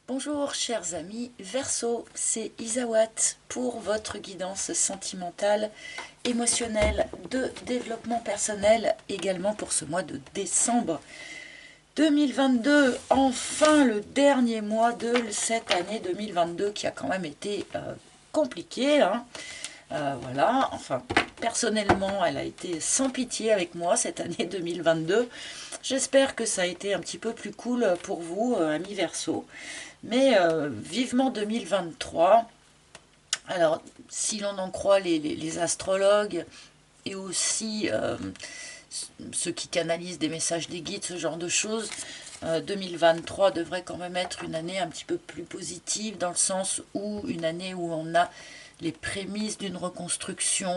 Bonjour chers amis Verseau, c'est Isawat pour votre guidance sentimentale, émotionnelle, de développement personnel, également pour ce mois de décembre 2022. Enfin le dernier mois de cette année 2022 qui a quand même été compliqué, hein. Voilà, enfin, personnellement, elle a été sans pitié avec moi cette année 2022. J'espère que ça a été un petit peu plus cool pour vous, amis Verseau. Mais vivement 2023. Alors, si l'on en croit les astrologues et aussi ceux qui canalisent des messages des guides, ce genre de choses, 2023 devrait quand même être une année un petit peu plus positive, dans le sens où une année où on a les prémices d'une reconstruction,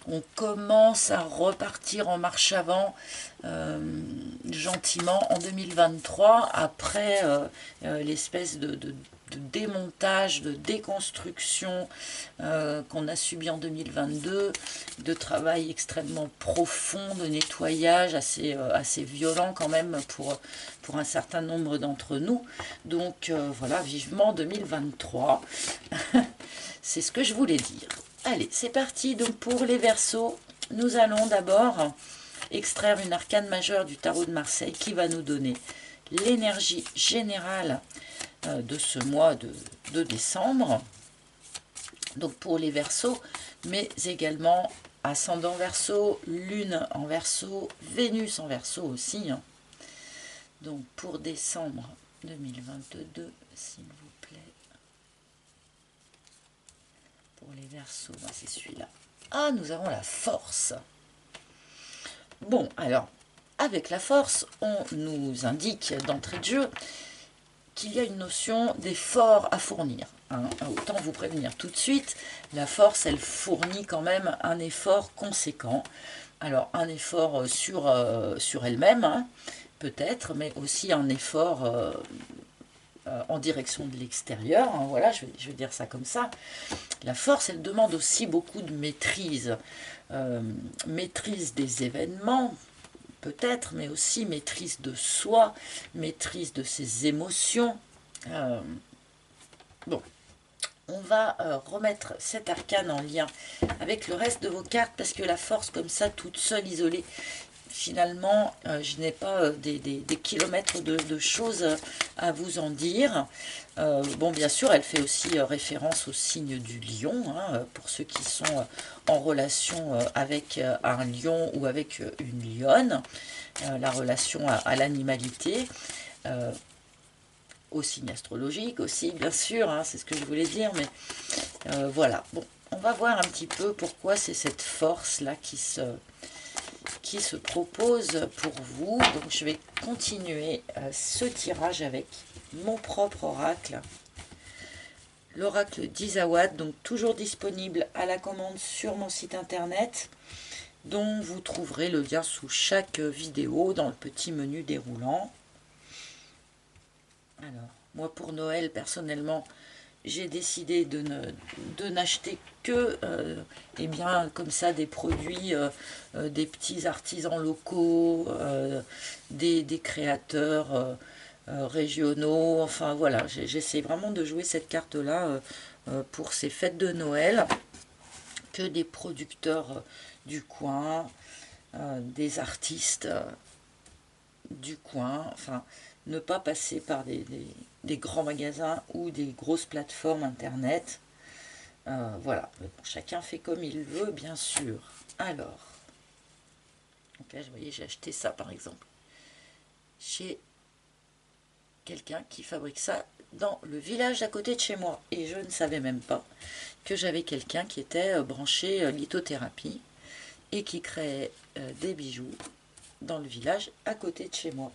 on commence à repartir en marche avant gentiment en 2023 après l'espèce de démontage, de déconstruction qu'on a subi en 2022, de travail extrêmement profond, de nettoyage assez violent quand même pour un certain nombre d'entre nous. Donc voilà, vivement 2023. C'est ce que je voulais dire. Allez, c'est parti. Donc pour les Verseaux, nous allons d'abord extraire une arcane majeure du tarot de Marseille qui va nous donner l'énergie générale de ce mois de décembre. Donc pour les Verseaux, mais également ascendant Verseau, Lune en Verseau, Vénus en Verseau aussi, hein. Donc pour décembre 2022, s'il vous plaît. Pour les Verseaux, c'est celui-là. Ah, nous avons la force. Bon, alors, avec la force, on nous indique d'entrée de jeu qu'il y a une notion d'effort à fournir, hein. Autant vous prévenir tout de suite, la force, elle fournit quand même un effort conséquent. Alors, un effort sur elle-même, hein, peut-être, mais aussi un effort en direction de l'extérieur, hein. Voilà, je vais dire ça comme ça. La force, elle demande aussi beaucoup de maîtrise. Maîtrise des événements, peut-être, mais aussi maîtrise de soi, maîtrise de ses émotions. Euh, bon, on va remettre cet arcane en lien avec le reste de vos cartes, parce que la force comme ça, toute seule, isolée, finalement, je n'ai pas des kilomètres de choses à vous en dire. Bon, bien sûr, elle fait aussi référence au signe du lion, hein, pour ceux qui sont en relation avec un lion ou avec une lionne, la relation à l'animalité, au signe astrologique aussi, bien sûr, hein, c'est ce que je voulais dire, mais voilà. Bon, on va voir un petit peu pourquoi c'est cette force-là qui se propose pour vous. Donc je vais continuer ce tirage avec mon propre oracle, l'oracle d'Isawat, donc toujours disponible à la commande sur mon site internet, dont vous trouverez le lien sous chaque vidéo dans le petit menu déroulant. Alors, moi pour Noël, personnellement, j'ai décidé de n'acheter que eh bien, comme ça des produits, des petits artisans locaux, des créateurs régionaux. Enfin voilà, j'essaie vraiment de jouer cette carte-là pour ces fêtes de Noël, que des producteurs du coin, des artistes du coin, enfin ne pas passer par des grands magasins ou des grosses plateformes internet. Voilà, mais bon, chacun fait comme il veut, bien sûr. Alors, donc là, vous voyez, j'ai acheté ça par exemple chez quelqu'un qui fabrique ça dans le village d'à côté de chez moi. Et je ne savais même pas que j'avais quelqu'un qui était branché lithothérapie et qui créait des bijoux dans le village à côté de chez moi.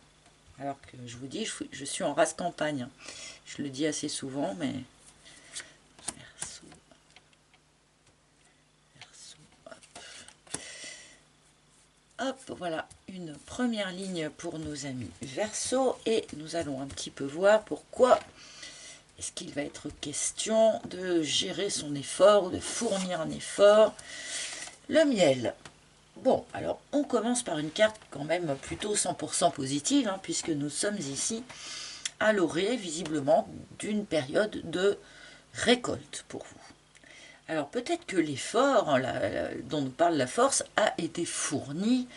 Alors que je vous dis, je suis en race campagne. Je le dis assez souvent, mais... Verseau, verseau, hop, voilà, une première ligne pour nos amis Verseau. Et nous allons un petit peu voir pourquoi est-ce qu'il va être question de gérer son effort ou de fournir un effort. Le miel. Bon, alors on commence par une carte quand même plutôt 100% positive, hein, puisque nous sommes ici à l'orée visiblement d'une période de récolte pour vous. Alors peut-être que l'effort dont nous parle la force a été fourni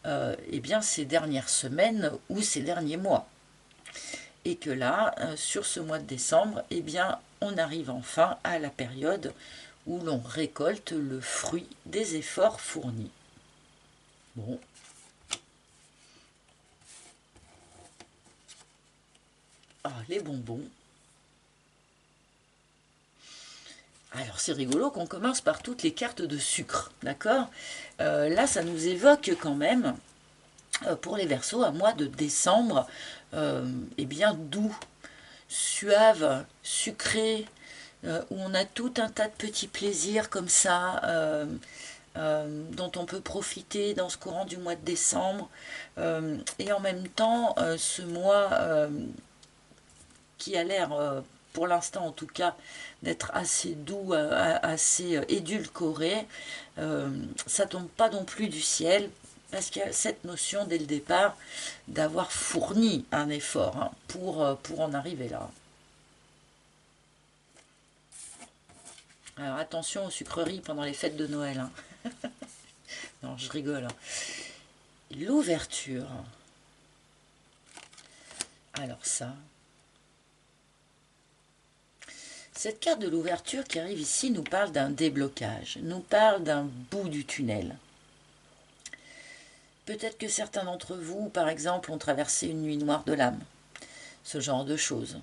eh bien, ces dernières semaines ou ces derniers mois. Et que là, sur ce mois de décembre, eh bien, on arrive enfin à la période où l'on récolte le fruit des efforts fournis. Bon. Ah, les bonbons. Alors c'est rigolo qu'on commence par toutes les cartes de sucre, d'accord. Là, ça nous évoque quand même, pour les Verseaux, un mois de décembre, eh bien doux, suave, sucré, où on a tout un tas de petits plaisirs comme ça, dont on peut profiter dans ce courant du mois de décembre. Et en même temps, ce mois qui a l'air, pour l'instant en tout cas, d'être assez doux, assez édulcoré, ça tombe pas non plus du ciel, parce qu'il y a cette notion dès le départ d'avoir fourni un effort, hein, pour en arriver là. Alors attention aux sucreries pendant les fêtes de Noël. Hein. Non, je rigole. Hein. L'ouverture. Alors ça. Cette carte de l'ouverture qui arrive ici nous parle d'un déblocage, nous parle d'un bout du tunnel. Peut-être que certains d'entre vous, par exemple, ont traversé une nuit noire de l'âme, ce genre de choses,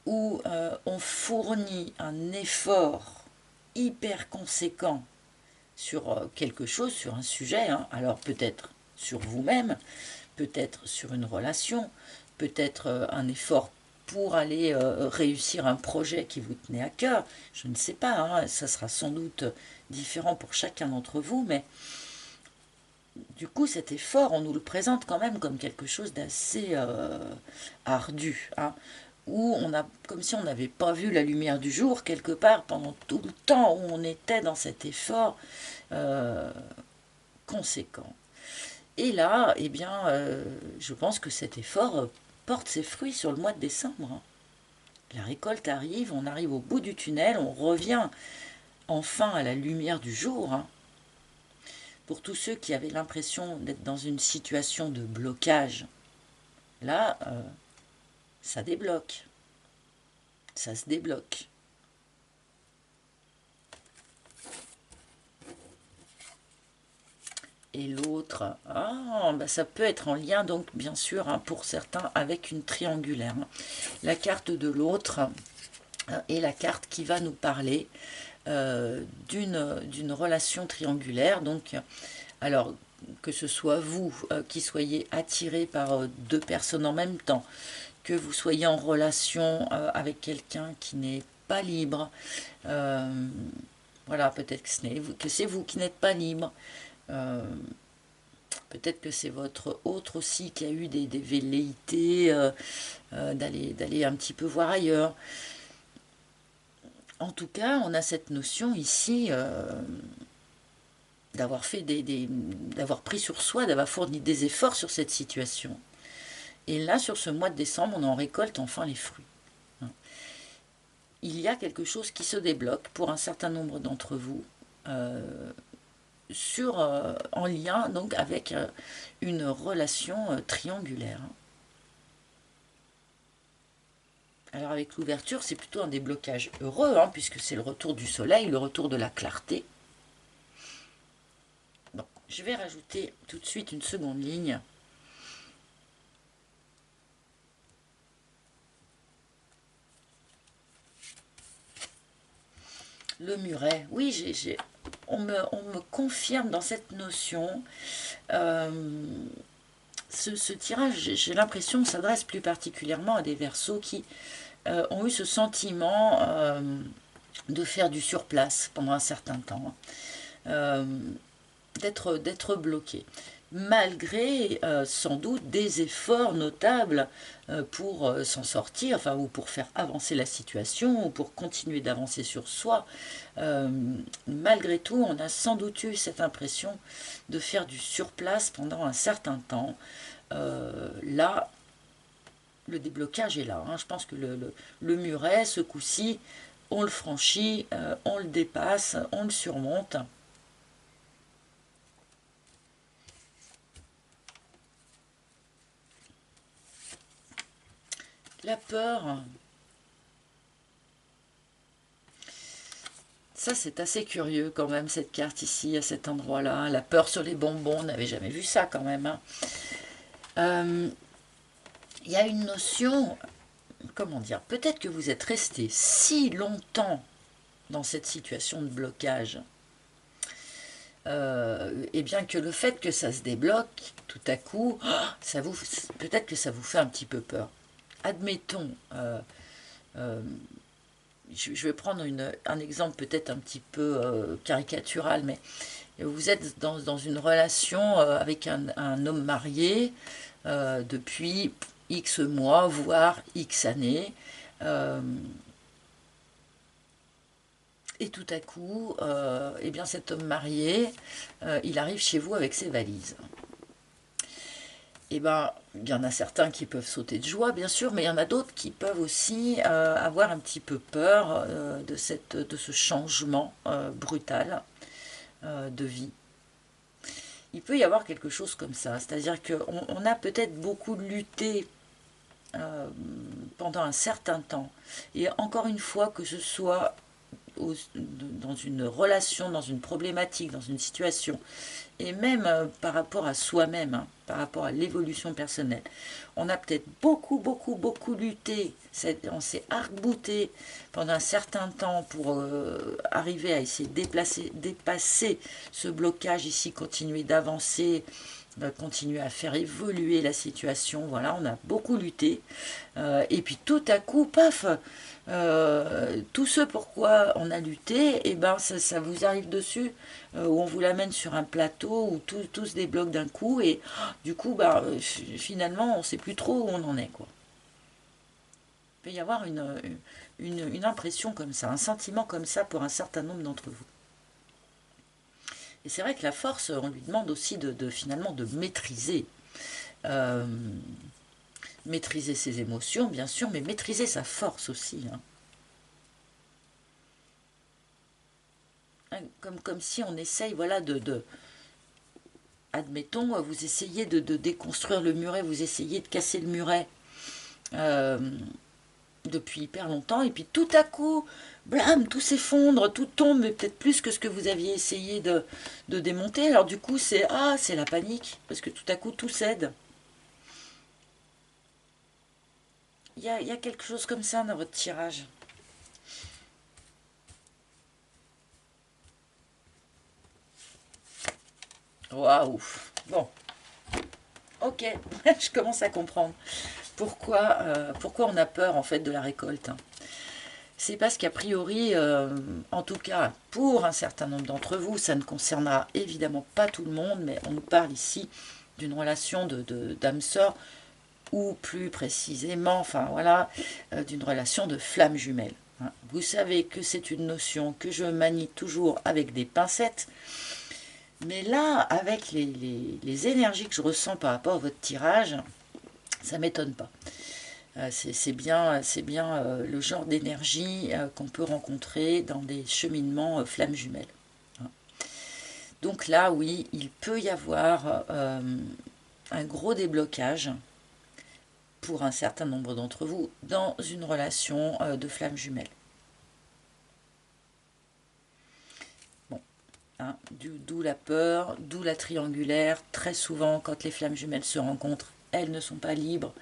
ou ont fourni un effort hyper conséquent sur quelque chose, sur un sujet, hein. Alors peut-être sur vous-même, peut-être sur une relation, peut-être un effort pour aller réussir un projet qui vous tenait à cœur. Je ne sais pas, hein, ça sera sans doute différent pour chacun d'entre vous, mais du coup cet effort, on nous le présente quand même comme quelque chose d'assez ardu, hein, où on a, comme si on n'avait pas vu la lumière du jour quelque part pendant tout le temps où on était dans cet effort conséquent. Et là, eh bien, je pense que cet effort porte ses fruits sur le mois de décembre. Hein. La récolte arrive, on arrive au bout du tunnel, on revient enfin à la lumière du jour. Hein. Pour tous ceux qui avaient l'impression d'être dans une situation de blocage, là, ça débloque. Ça se débloque. Et l'autre, bah ça peut être en lien, donc bien sûr, hein, pour certains, avec une triangulaire. La carte de l'autre est la carte qui va nous parler d'une relation triangulaire. Donc, alors, que ce soit vous qui soyez attiré par deux personnes en même temps, que vous soyez en relation avec quelqu'un qui n'est pas libre, voilà, peut-être que c'est vous qui n'êtes pas libre, peut-être que c'est votre autre aussi qui a eu des velléités d'aller un petit peu voir ailleurs. En tout cas, on a cette notion ici d'avoir fait d'avoir pris sur soi, d'avoir fourni des efforts sur cette situation. Et là, sur ce mois de décembre, on en récolte enfin les fruits. Il y a quelque chose qui se débloque pour un certain nombre d'entre vous, en lien donc avec une relation triangulaire. Alors avec l'ouverture, c'est plutôt un déblocage heureux, hein, puisque c'est le retour du soleil, le retour de la clarté. Bon, je vais rajouter tout de suite une seconde ligne. Le muret, oui, on me confirme dans cette notion. Ce tirage, j'ai l'impression, s'adresse plus particulièrement à des Verseaux qui ont eu ce sentiment de faire du surplace pendant un certain temps, d'être bloqués, malgré sans doute des efforts notables pour s'en sortir, enfin, ou pour faire avancer la situation, ou pour continuer d'avancer sur soi. Malgré tout, on a sans doute eu cette impression de faire du surplace pendant un certain temps. Là, le déblocage est là. Hein. Je pense que le muret, ce coup-ci, on le franchit, on le dépasse, on le surmonte. La peur, ça c'est assez curieux quand même, cette carte ici, à cet endroit-là. La peur sur les bonbons, on n'avait jamais vu ça quand même. Hein. Il y a une notion, comment dire, peut-être que vous êtes resté si longtemps dans cette situation de blocage, et bien que le fait que ça se débloque, tout à coup, ça vous, peut-être que ça vous fait un petit peu peur. Admettons, je vais prendre un exemple peut-être un petit peu caricatural, mais vous êtes dans une relation avec un homme marié depuis X mois, voire X années. Et tout à coup, eh bien cet homme marié, il arrive chez vous avec ses valises. Eh ben, il y en a certains qui peuvent sauter de joie, bien sûr, mais il y en a d'autres qui peuvent aussi avoir un petit peu peur de ce changement brutal de vie. Il peut y avoir quelque chose comme ça, c'est-à-dire qu'on a peut-être beaucoup lutté pendant un certain temps, et encore une fois, que ce soit dans une relation, dans une problématique, dans une situation, et même par rapport à soi-même, hein, par rapport à l'évolution personnelle. On a peut-être beaucoup lutté, on s'est arc-bouté pendant un certain temps pour arriver à essayer de dépasser ce blocage ici, continuer d'avancer, continuer à faire évoluer la situation. Voilà, on a beaucoup lutté. Et puis tout à coup, paf, tout ce pourquoi on a lutté, et ben ça vous arrive dessus, où on vous l'amène sur un plateau, où tout se débloque d'un coup, et du coup, bah, finalement, on ne sait plus trop où on en est, quoi. Il peut y avoir une impression comme ça, un sentiment comme ça pour un certain nombre d'entre vous. Et c'est vrai que la force, on lui demande aussi finalement de maîtriser. Euh, maîtriser ses émotions, bien sûr, mais maîtriser sa force aussi. Hein. Comme si on essaye, voilà, admettons, vous essayez de déconstruire le muret, vous essayez de casser le muret euh, depuis hyper longtemps, et puis tout à coup, blam, tout s'effondre, tout tombe, mais peut-être plus que ce que vous aviez essayé de démonter. Alors du coup, c'est la panique, parce que tout à coup, tout cède. Il y a quelque chose comme ça dans votre tirage. Waouh. Bon, ok, je commence à comprendre pourquoi on a peur en fait de la récolte. C'est parce qu'a priori, en tout cas pour un certain nombre d'entre vous, ça ne concernera évidemment pas tout le monde, mais on nous parle ici d'une relation d'âme sœur, ou plus précisément, enfin voilà, d'une relation de flamme jumelle. Hein. Vous savez que c'est une notion que je manie toujours avec des pincettes, mais là, avec les énergies que je ressens par rapport à votre tirage, ça ne m'étonne pas. C'est bien le genre d'énergie qu'on peut rencontrer dans des cheminements flammes jumelles. Hein. Donc là, oui, il peut y avoir un gros déblocage pour un certain nombre d'entre vous dans une relation de flammes jumelles. Bon, hein, d'où la peur, d'où la triangulaire. Très souvent, quand les flammes jumelles se rencontrent, elles ne sont pas libres,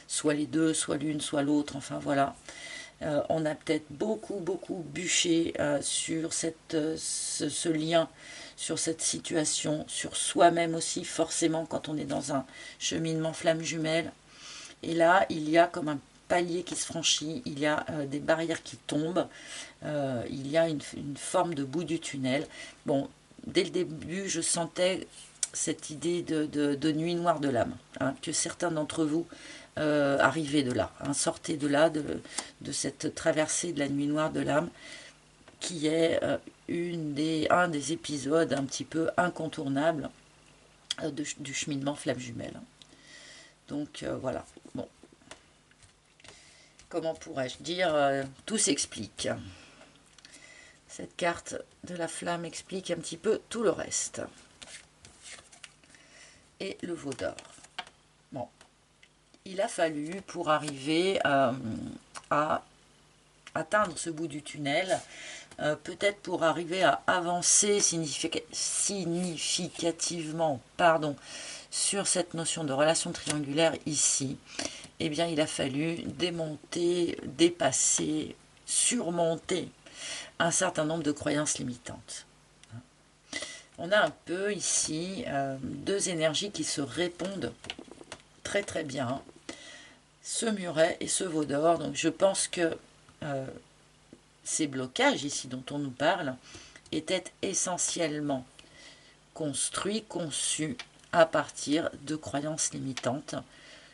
soit les deux, soit l'une, soit l'autre, enfin voilà. On a peut-être beaucoup bûché sur ce lien, sur cette situation, sur soi-même aussi, forcément, quand on est dans un cheminement flamme jumelle. Et là, il y a comme un palier qui se franchit, il y a des barrières qui tombent, il y a une forme de bout du tunnel. Bon, dès le début, je sentais cette idée de nuit noire de l'âme, hein, que certains d'entre vous arrivaient de là, hein, sortaient de là, de cette traversée de la nuit noire de l'âme, qui est un des épisodes un petit peu incontournables du cheminement flamme jumelle. Donc voilà, bon, comment pourrais-je dire, tout s'explique. Cette carte de la flamme explique un petit peu tout le reste. Et le veau d'or. Bon, il a fallu pour arriver à atteindre ce bout du tunnel, peut-être pour arriver à avancer significativement sur cette notion de relation triangulaire ici, eh bien il a fallu démonter, dépasser, surmonter un certain nombre de croyances limitantes. On a un peu ici deux énergies qui se répondent très très bien, ce muret et ce veau d'or. Donc je pense que ces blocages ici dont on nous parle étaient essentiellement construits, conçus à partir de croyances limitantes,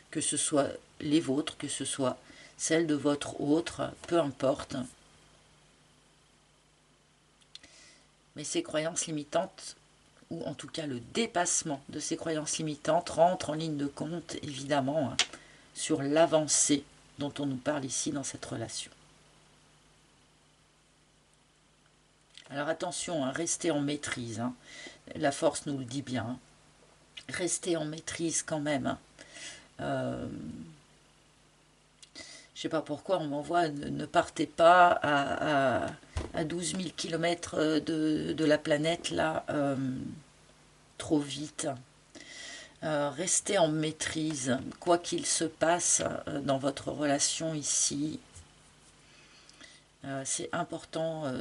que ce soit les vôtres, que ce soit celles de votre autre, peu importe. Mais ces croyances limitantes, ou en tout cas le dépassement de ces croyances limitantes, rentre en ligne de compte, évidemment, sur l'avancée dont on nous parle ici dans cette relation. Alors attention, restez en maîtrise. La force nous le dit bien. Restez en maîtrise quand même. Je ne sais pas pourquoi on m'envoie, ne partez pas à 12 000 km de la planète, là, trop vite. Restez en maîtrise, quoi qu'il se passe dans votre relation ici. C'est important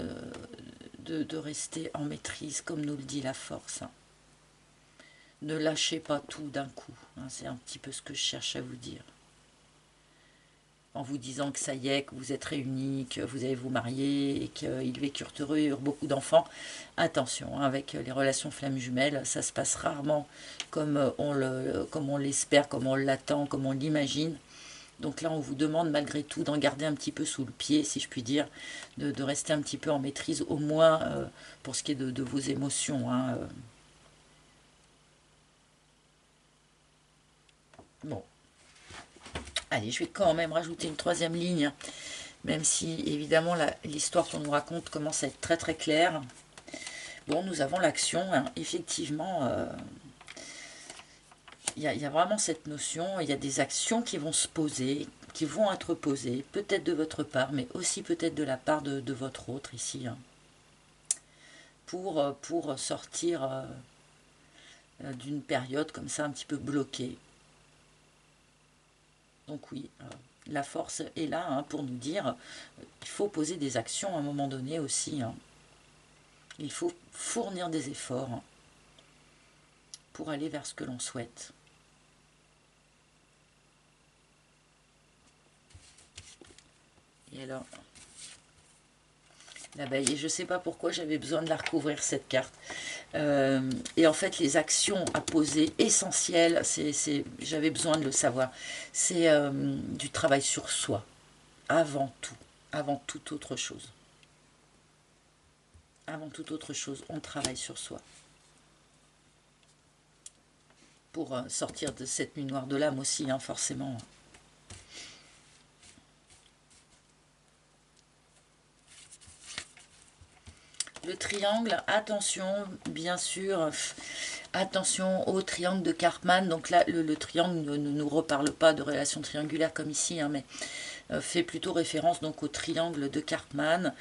de rester en maîtrise, comme nous le dit la force. Ne lâchez pas tout d'un coup, c'est un petit peu ce que je cherche à vous dire. En vous disant que ça y est, que vous êtes réunis, que vous allez vous marier, et qu'ils vécurent heureux et eurent beaucoup d'enfants. Attention, avec les relations flammes jumelles, ça se passe rarement comme on l'espère, comme on l'attend, comme on l'imagine. Donc là, on vous demande malgré tout d'en garder un petit peu sous le pied, si je puis dire, de rester un petit peu en maîtrise, au moins pour ce qui est de vos émotions. Bon. Allez, je vais quand même rajouter une troisième ligne, même si, évidemment, l'histoire qu'on nous raconte commence à être très très claire. Bon, nous avons l'action, effectivement... Il y a vraiment cette notion, il y a des actions qui vont se poser, qui vont être posées, peut-être de votre part, mais aussi peut-être de la part de votre autre ici, pour sortir d'une période comme ça, un petit peu bloquée. Donc oui, la force est là pour nous dire, il faut poser des actions à un moment donné aussi. Il faut fournir des efforts pour aller vers ce que l'on souhaite. Et alors, l'abeille, et je ne sais pas pourquoi j'avais besoin de la recouvrir cette carte. Et en fait, les actions à poser essentielles, j'avais besoin de le savoir, c'est du travail sur soi, avant toute autre chose. Avant toute autre chose, on travaille sur soi. Pour sortir de cette nuit noire de l'âme aussi, forcément. Le triangle, attention, bien sûr, attention au triangle de Karpman. Donc là, le triangle ne nous reparle pas de relation triangulaire comme ici, mais fait plutôt référence donc au triangle de Karpman,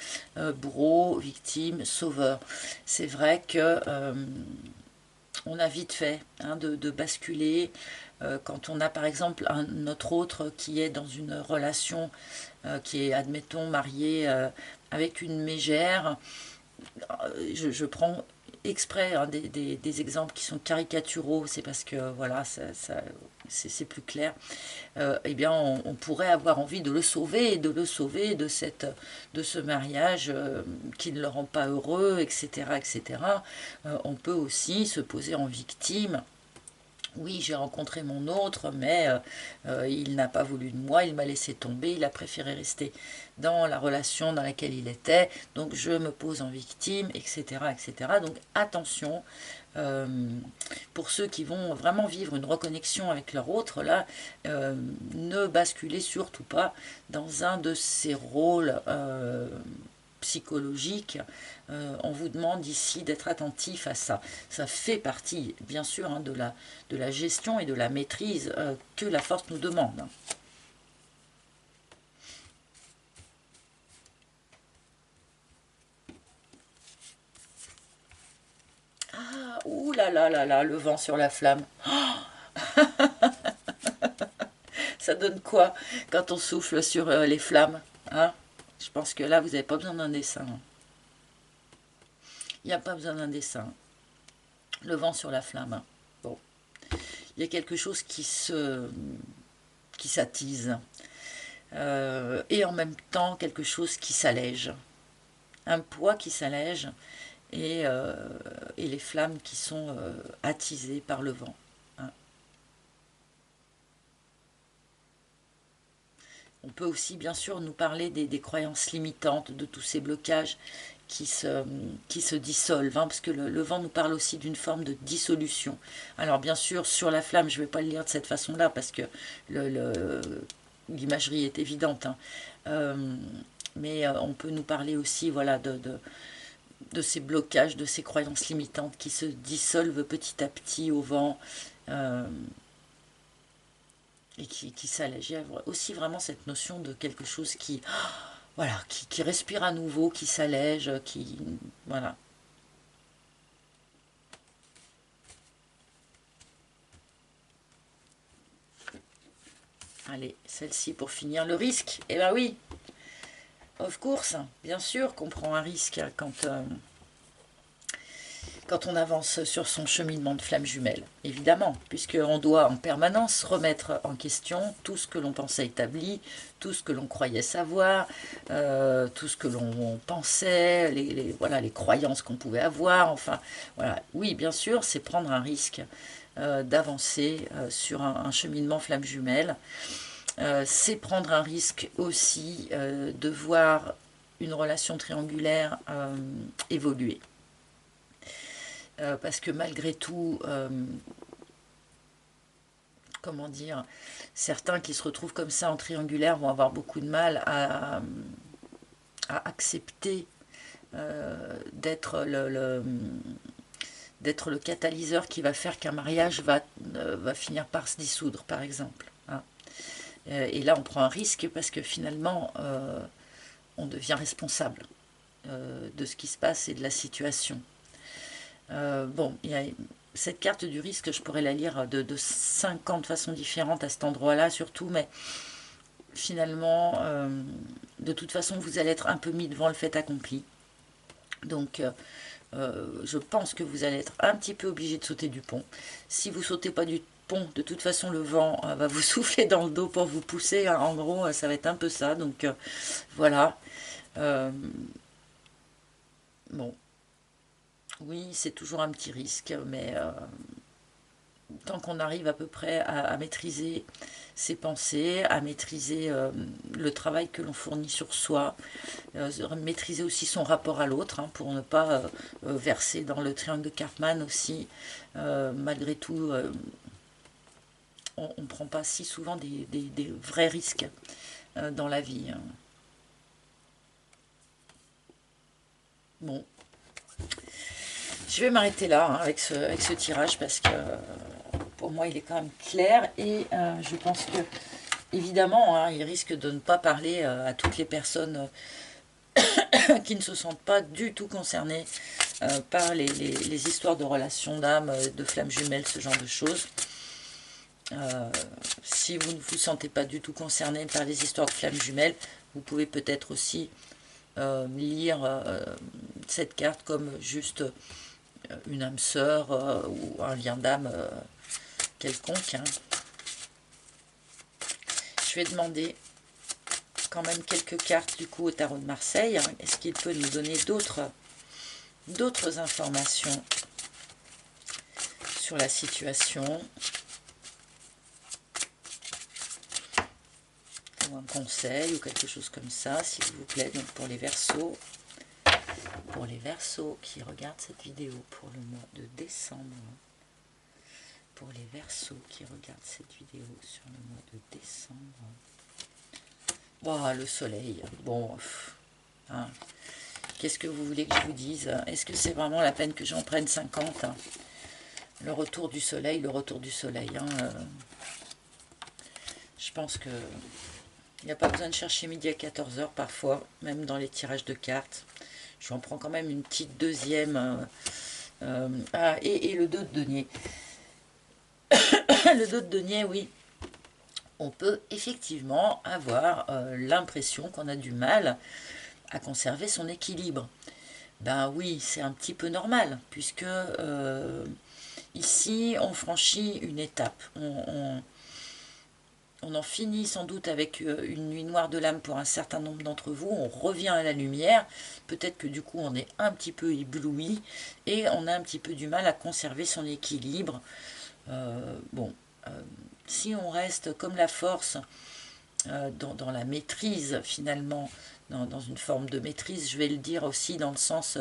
bourreau, victime, sauveur. C'est vrai que on a vite fait de basculer quand on a par exemple notre autre qui est dans une relation qui est, admettons, marié avec une mégère. Je prends exprès des exemples qui sont caricaturaux, c'est parce que voilà, c'est plus clair. Eh bien, on pourrait avoir envie de le sauver, de ce mariage qui ne le rend pas heureux, etc., etc. On peut aussi se poser en victime, Oui, j'ai rencontré mon autre, mais il n'a pas voulu de moi, il m'a laissé tomber, il a préféré rester dans la relation dans laquelle il était, donc je me pose en victime, etc. etc. Donc attention, euh, pour ceux qui vont vraiment vivre une reconnexion avec leur autre, là, ne basculez surtout pas dans un de ces rôles psychologique, on vous demande ici d'être attentif à ça. Ça fait partie, bien sûr, hein, de la gestion et de la maîtrise que la force nous demande. Ah, ouh là là, le vent sur la flamme. Ça donne quoi quand on souffle sur les flammes, hein? Je pense que là, vous n'avez pas besoin d'un dessin. Il n'y a pas besoin d'un dessin. Le vent sur la flamme. Bon, il y a quelque chose qui s'attise. Et en même temps quelque chose qui s'allège. Un poids qui s'allège et les flammes qui sont attisées par le vent. Hein. On peut aussi bien sûr nous parler des croyances limitantes, de tous ces blocages qui se dissolvent, hein, parce que le vent nous parle aussi d'une forme de dissolution. Alors bien sûr, sur la flamme, je ne vais pas le lire de cette façon-là, parce que l'imagerie est évidente. Hein. Mais on peut nous parler aussi voilà, de ces blocages, de ces croyances limitantes qui se dissolvent petit à petit au vent et qui s'allègent. Il y a aussi vraiment cette notion de quelque chose voilà, qui respire à nouveau, qui s'allège, qui... Voilà. Allez, celle-ci pour finir. Le risque, eh ben oui, of course, bien sûr qu'on prend un risque quand on avance sur son cheminement de flamme jumelle, évidemment, puisqu'on doit en permanence remettre en question tout ce que l'on pensait établi, tout ce que l'on croyait savoir, tout ce que l'on pensait, voilà, les croyances qu'on pouvait avoir, enfin, voilà. Oui, bien sûr, c'est prendre un risque d'avancer sur un cheminement flamme jumelle. C'est prendre un risque aussi de voir une relation triangulaire évoluer. Parce que malgré tout, comment dire, certains qui se retrouvent comme ça en triangulaire vont avoir beaucoup de mal à accepter d'être d'être le catalyseur qui va faire qu'un mariage va finir par se dissoudre, par exemple. Hein. Et là, on prend un risque parce que finalement, on devient responsable de ce qui se passe et de la situation. Bon, il y a cette carte du risque, je pourrais la lire de 50 façons différentes à cet endroit-là, surtout, mais finalement, de toute façon, vous allez être un peu mis devant le fait accompli. Donc, je pense que vous allez être un petit peu obligé de sauter du pont. Si vous sautez pas du pont, de toute façon, le vent va vous souffler dans le dos pour vous pousser. Hein. En gros, ça va être un peu ça. Donc, voilà. Bon. Oui, c'est toujours un petit risque, mais tant qu'on arrive à peu près à maîtriser ses pensées, à maîtriser le travail que l'on fournit sur soi, maîtriser aussi son rapport à l'autre, hein, pour ne pas verser dans le triangle de Karpman aussi. Malgré tout, on ne prend pas si souvent des vrais risques dans la vie. Hein. Bon. Je vais m'arrêter là hein, avec ce tirage parce que pour moi il est quand même clair et je pense que évidemment hein, il risque de ne pas parler à toutes les personnes qui ne se sentent pas du tout concernées par les histoires de relations d'âme, de flammes jumelles, ce genre de choses. Si vous ne vous sentez pas du tout concerné par les histoires de flammes jumelles, vous pouvez peut-être aussi lire cette carte comme juste une âme sœur ou un lien d'âme quelconque. Hein. Je vais demander quand même quelques cartes du coup au tarot de Marseille. Hein. Est-ce qu'il peut nous donner d'autres informations sur la situation? ou un conseil ou quelque chose comme ça, s'il vous plaît. Donc pour les Verseaux qui regardent cette vidéo pour le mois de décembre, pour les Verseaux qui regardent cette vidéo sur le mois de décembre. Bon, le soleil, bon, hein. Qu'est-ce que vous voulez que je vous dise? Est-ce que c'est vraiment la peine que j'en prenne 50 hein? Le retour du soleil, hein, je pense que il n'y a pas besoin de chercher midi à 14 h parfois, même dans les tirages de cartes. Je en prends quand même une petite deuxième. Et le 2 de denier. Le 2 de denier, oui. On peut effectivement avoir l'impression qu'on a du mal à conserver son équilibre. Ben oui, c'est un petit peu normal, puisque ici, on franchit une étape. On en finit sans doute avec une nuit noire de l'âme pour un certain nombre d'entre vous. On revient à la lumière. Peut-être que du coup, on est un petit peu ébloui et on a un petit peu du mal à conserver son équilibre. Si on reste comme la force dans la maîtrise finalement, dans une forme de maîtrise, je vais le dire aussi dans le sens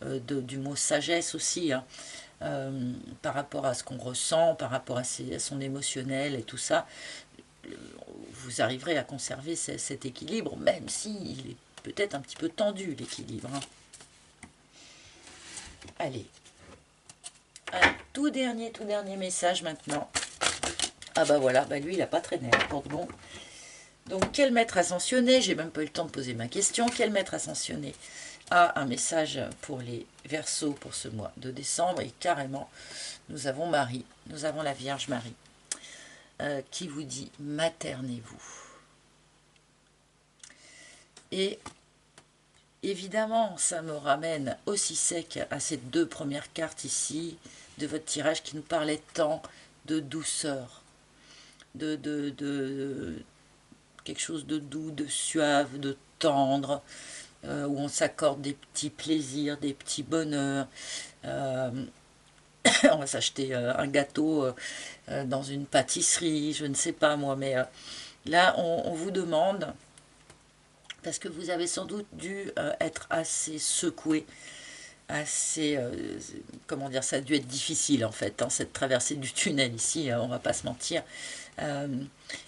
du mot sagesse aussi, hein, par rapport à ce qu'on ressent, par rapport à son émotionnel et tout ça, vous arriverez à conserver cet équilibre, même s'il est peut-être un petit peu tendu, l'équilibre. Hein. Allez, un tout dernier message maintenant. Ah bah voilà, bah lui il n'a pas traîné, bon. Donc quel maître ascensionné, j'ai même pas eu le temps de poser ma question, quel maître ascensionné a un message pour les Verseaux pour ce mois de décembre? Et carrément, nous avons Marie, nous avons la Vierge Marie, qui vous dit maternez-vous. Et évidemment, ça me ramène aussi sec à ces deux premières cartes ici, de votre tirage qui nous parlait tant de douceur, de quelque chose de doux, de suave, de tendre, où on s'accorde des petits plaisirs, des petits bonheurs. On va s'acheter un gâteau dans une pâtisserie, je ne sais pas moi, mais là on vous demande, parce que vous avez sans doute dû être assez secoué, assez, comment dire, ça a dû être difficile en fait, hein, cette traversée du tunnel ici, on va pas se mentir.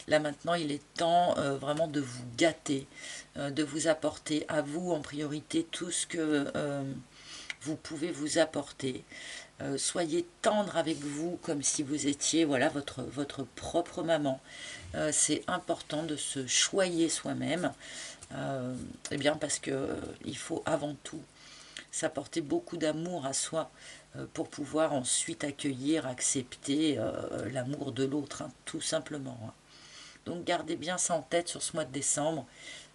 Là maintenant il est temps vraiment de vous gâter, de vous apporter à vous en priorité tout ce que vous pouvez vous apporter. Soyez tendre avec vous comme si vous étiez voilà, votre propre maman. C'est important de se choyer soi-même, eh bien parce que il faut avant tout s'apporter beaucoup d'amour à soi pour pouvoir ensuite accueillir, accepter l'amour de l'autre, hein, tout simplement. Hein. Donc gardez bien ça en tête sur ce mois de décembre.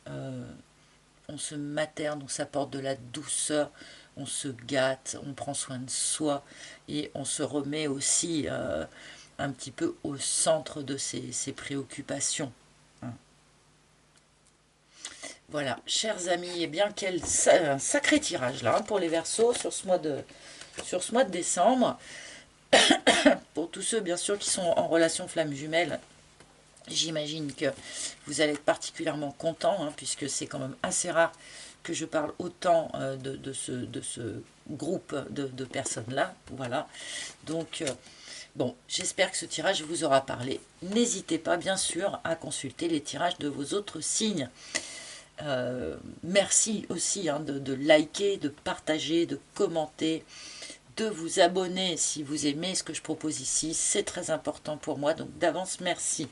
On se materne, on s'apporte de la douceur, on se gâte, on prend soin de soi et on se remet aussi un petit peu au centre de ses préoccupations. Hein. Voilà, chers amis, eh bien quel sacré tirage là hein, pour les Verseaux sur ce mois de décembre. Pour tous ceux bien sûr qui sont en relation flamme jumelle, j'imagine que vous allez être particulièrement contents, hein, puisque c'est quand même assez rare que je parle autant de ce groupe de personnes-là. Voilà. Donc, bon, j'espère que ce tirage vous aura parlé. N'hésitez pas, bien sûr, à consulter les tirages de vos autres signes. Merci aussi hein, de liker, de partager, de commenter, de vous abonner si vous aimez ce que je propose ici. C'est très important pour moi, donc d'avance, merci.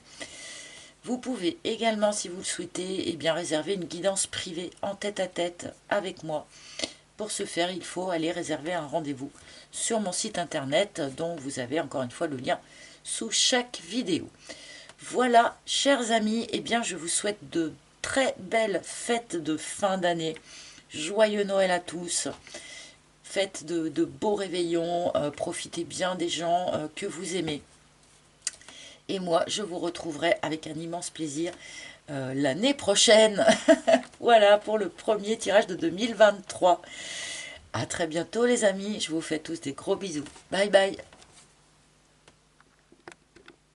Vous pouvez également, si vous le souhaitez, eh bien, réserver une guidance privée en tête-à-tête avec moi. Pour ce faire, il faut aller réserver un rendez-vous sur mon site internet, dont vous avez encore une fois le lien sous chaque vidéo. Voilà, chers amis, eh bien, je vous souhaite de très belles fêtes de fin d'année. Joyeux Noël à tous. Faites de beaux réveillons, profitez bien des gens que vous aimez. Et moi, je vous retrouverai avec un immense plaisir l'année prochaine. Voilà pour le premier tirage de 2023. À très bientôt les amis, je vous fais tous des gros bisous. Bye bye.